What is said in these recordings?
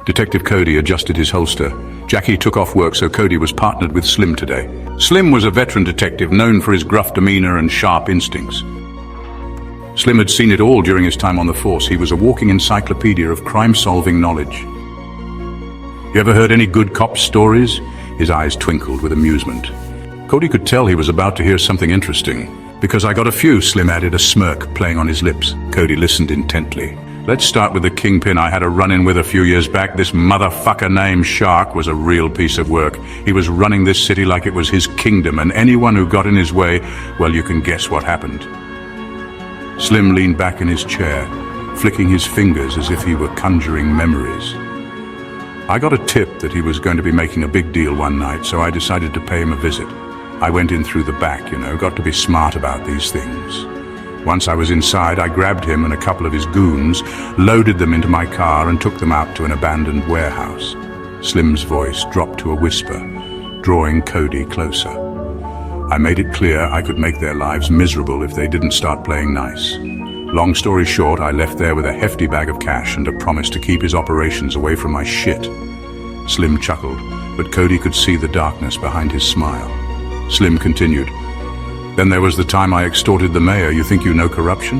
Detective Cody adjusted his holster. Jackie took off work, so Cody was partnered with Slim today. Slim was a veteran detective known for his gruff demeanor and sharp instincts. Slim had seen it all during his time on the force. He was a walking encyclopedia of crime-solving knowledge. You ever heard any good cop stories? His eyes twinkled with amusement. Cody could tell he was about to hear something interesting. Because I got a few, Slim added, a smirk playing on his lips. Cody listened intently. Let's start with the kingpin I had a run-in with a few years back. This motherfucker named Shark was a real piece of work. He was running this city like it was his kingdom, and anyone who got in his way, well, you can guess what happened. Slim leaned back in his chair, flicking his fingers as if he were conjuring memories. I got a tip that he was going to be making a big deal one night, so I decided to pay him a visit. I went in through the back, got to be smart about these things. Once I was inside, I grabbed him and a couple of his goons, loaded them into my car and took them out to an abandoned warehouse. Slim's voice dropped to a whisper, drawing Cody closer. I made it clear I could make their lives miserable if they didn't start playing nice. Long story short, I left there with a hefty bag of cash and a promise to keep his operations away from my shit. Slim chuckled, but Cody could see the darkness behind his smile. Slim continued. Then there was the time I extorted the mayor. You think you know corruption?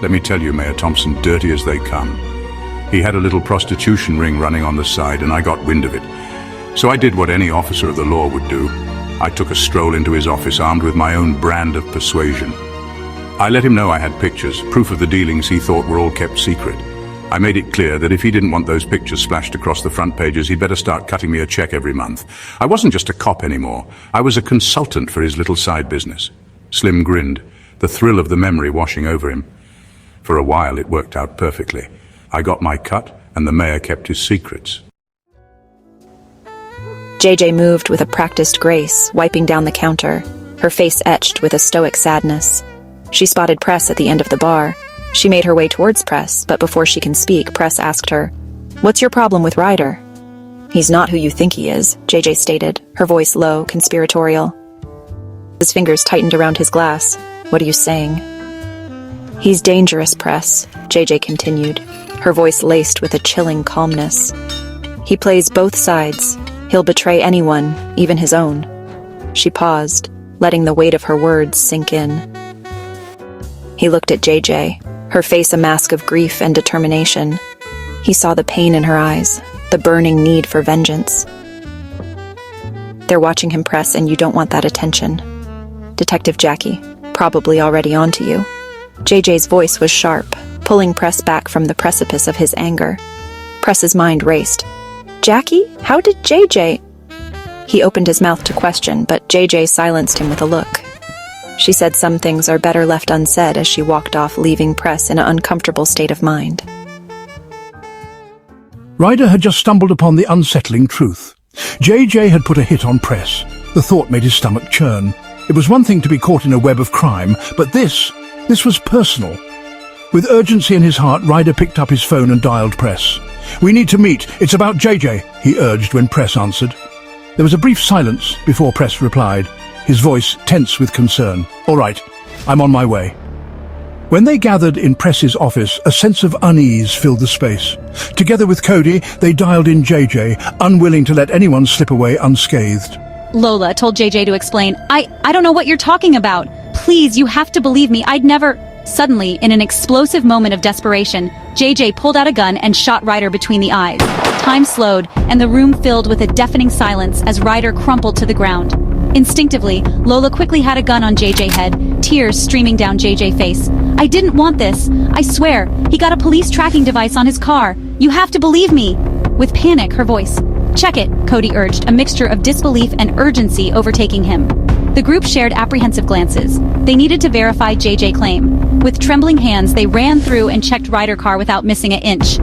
Let me tell you, Mayor Thompson, dirty as they come. He had a little prostitution ring running on the side, and I got wind of it. So I did what any officer of the law would do. I took a stroll into his office armed with my own brand of persuasion. I let him know I had pictures, proof of the dealings he thought were all kept secret. I made it clear that if he didn't want those pictures splashed across the front pages, he'd better start cutting me a check every month. I wasn't just a cop anymore. I was a consultant for his little side business. Slim grinned, the thrill of the memory washing over him. For a while, it worked out perfectly. I got my cut, and the mayor kept his secrets. JJ moved with a practiced grace, wiping down the counter, her face etched with a stoic sadness. She spotted Press at the end of the bar. She made her way towards Press, but before she can speak, Press asked her, "What's your problem with Ryder?" "He's not who you think he is," JJ stated, her voice low, conspiratorial. His fingers tightened around his glass. "What are you saying?" "He's dangerous, Press," JJ continued, her voice laced with a chilling calmness. "He plays both sides. He'll betray anyone, even his own." She paused, letting the weight of her words sink in. He looked at JJ, her face a mask of grief and determination. He saw the pain in her eyes, the burning need for vengeance. "They're watching him, Press, and you don't want that attention. Detective Jackie, probably already onto you." JJ's voice was sharp, pulling Press back from the precipice of his anger. Press's mind raced. "Jackie? How did JJ—" He opened his mouth to question, but JJ silenced him with a look. She said some things are better left unsaid as she walked off, leaving Press in an uncomfortable state of mind. Ryder had just stumbled upon the unsettling truth. JJ had put a hit on Press. The thought made his stomach churn. It was one thing to be caught in a web of crime, but this was personal. With urgency in his heart, Ryder picked up his phone and dialed Press. "We need to meet. It's about JJ," he urged when Press answered. There was a brief silence before Press replied, his voice tense with concern. "All right, I'm on my way." When they gathered in Press's office, a sense of unease filled the space. Together with Cody, they dialed in JJ, unwilling to let anyone slip away unscathed. Lola told JJ to explain. I don't know what you're talking about. Please, you have to believe me. I'd never... Suddenly, in an explosive moment of desperation, JJ pulled out a gun and shot Ryder between the eyes. Time slowed, and the room filled with a deafening silence as Ryder crumpled to the ground. Instinctively, Lola quickly had a gun on JJ's head, tears streaming down JJ's face. "I didn't want this. I swear. He got a police tracking device on his car. You have to believe me." With panic, her voice. "Check it," Cody urged, a mixture of disbelief and urgency overtaking him. The group shared apprehensive glances. They needed to verify JJ's claim. With trembling hands, they ran through and checked Ryder's car without missing an inch.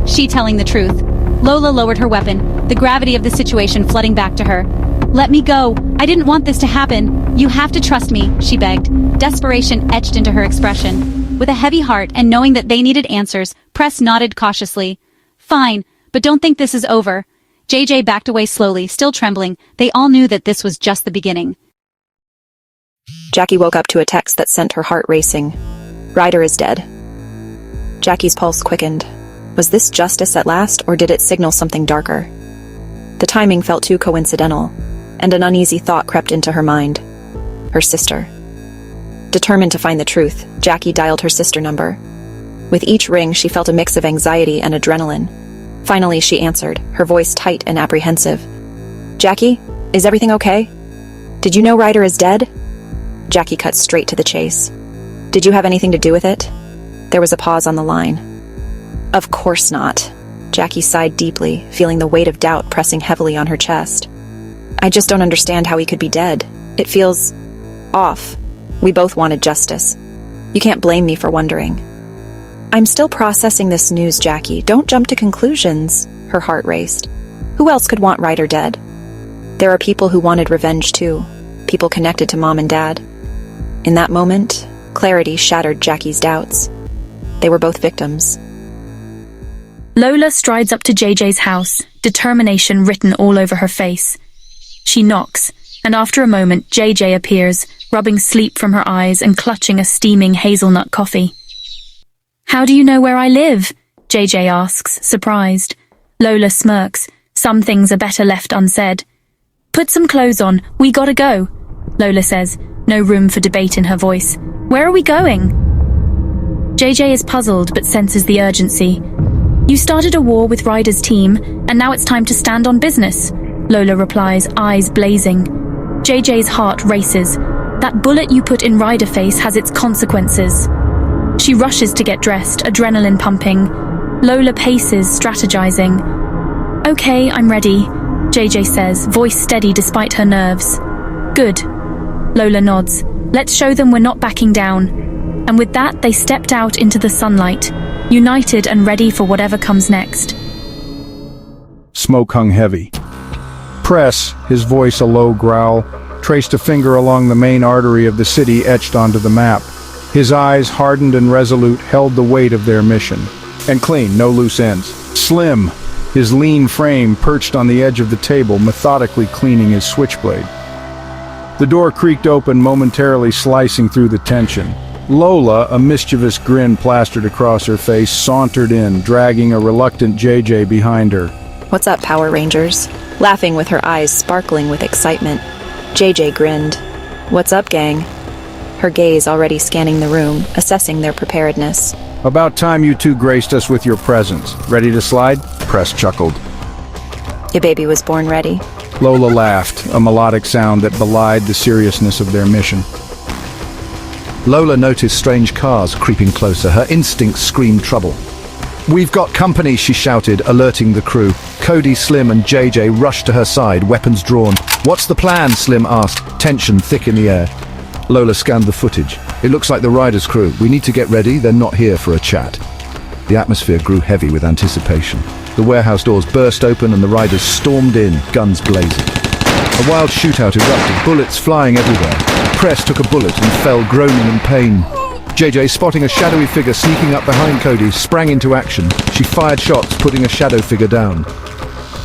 She telling the truth. Lola lowered her weapon, the gravity of the situation flooding back to her. "Let me go. I didn't want this to happen. You have to trust me," she begged, desperation etched into her expression. With a heavy heart and knowing that they needed answers, Press nodded cautiously. "Fine, but don't think this is over." JJ backed away slowly, still trembling. They all knew that this was just the beginning. Jackie woke up to a text that sent her heart racing. "Ryder is dead." Jackie's pulse quickened. Was this justice at last, or did it signal something darker? The timing felt too coincidental, and an uneasy thought crept into her mind. Her sister. Determined to find the truth, Jackie dialed her sister number. With each ring, she felt a mix of anxiety and adrenaline. Finally, she answered, her voice tight and apprehensive. "Jackie, is everything okay? Did you know Ryder is dead?" Jackie cut straight to the chase. "Did you have anything to do with it?" There was a pause on the line. "Of course not." Jackie sighed deeply, feeling the weight of doubt pressing heavily on her chest. "I just don't understand how he could be dead. It feels off. We both wanted justice. You can't blame me for wondering." "I'm still processing this news, Jackie. Don't jump to conclusions." Her heart raced. Who else could want Ryder dead? There are people who wanted revenge too. People connected to Mom and Dad. In that moment, clarity shattered Jackie's doubts. They were both victims. Lola strides up to JJ's house, determination written all over her face. She knocks, and after a moment JJ appears, rubbing sleep from her eyes and clutching a steaming hazelnut coffee. "How do you know where I live?" JJ asks, surprised. Lola smirks. Some things are better left unsaid. "Put some clothes on, we gotta go," Lola says, no room for debate in her voice. "Where are we going?" JJ is puzzled but senses the urgency. "You started a war with Ryder's team, and now it's time to stand on business," Lola replies, eyes blazing. JJ's heart races. That bullet you put in Ryder face has its consequences. She rushes to get dressed, adrenaline pumping. Lola paces, strategizing. "Okay, I'm ready," JJ says, voice steady despite her nerves. "Good." Lola nods. "Let's show them we're not backing down." And with that, they stepped out into the sunlight, united and ready for whatever comes next. Smoke hung heavy. Press, his voice a low growl, traced a finger along the main artery of the city etched onto the map. His eyes, hardened and resolute, held the weight of their mission. And clean, no loose ends. Slim, his lean frame perched on the edge of the table, methodically cleaning his switchblade. The door creaked open, momentarily slicing through the tension. Lola, a mischievous grin plastered across her face, sauntered in, dragging a reluctant JJ behind her. "What's up, Power Rangers?" Laughing with her eyes sparkling with excitement. JJ grinned. "What's up, gang?" Her gaze already scanning the room, assessing their preparedness. "About time you two graced us with your presence. Ready to slide?" Press chuckled. "Your baby was born ready." Lola laughed, a melodic sound that belied the seriousness of their mission. Lola noticed strange cars creeping closer. Her instincts screamed trouble. "We've got company," she shouted, alerting the crew. Cody, Slim and JJ rushed to her side, weapons drawn. "What's the plan?" Slim asked, tension thick in the air. Lola scanned the footage. "It looks like the Riders' crew. We need to get ready. They're not here for a chat." The atmosphere grew heavy with anticipation. The warehouse doors burst open and the Riders stormed in, guns blazing. A wild shootout erupted, bullets flying everywhere. Press took a bullet and fell groaning in pain. JJ, spotting a shadowy figure sneaking up behind Cody, sprang into action. She fired shots, putting a shadow figure down.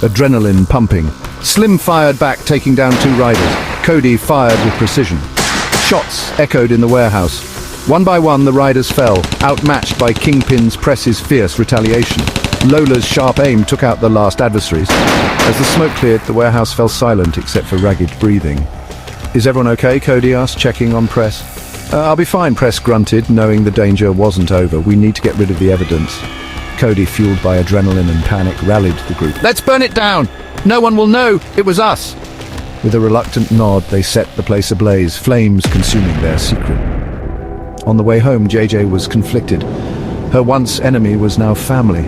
Adrenaline pumping. Slim fired back, taking down two Riders. Cody fired with precision. Shots echoed in the warehouse. One by one, the Riders fell, outmatched by Kingpin's Press's fierce retaliation. Lola's sharp aim took out the last adversaries. As the smoke cleared, the warehouse fell silent except for ragged breathing. "Is everyone okay?" Cody asked, checking on Press. I'll be fine," Press grunted, knowing the danger wasn't over. "We need to get rid of the evidence." Cody, fueled by adrenaline and panic, rallied the group. "Let's burn it down! No one will know it was us!" With a reluctant nod, they set the place ablaze, flames consuming their secret. On the way home, JJ was conflicted. Her once enemy was now family.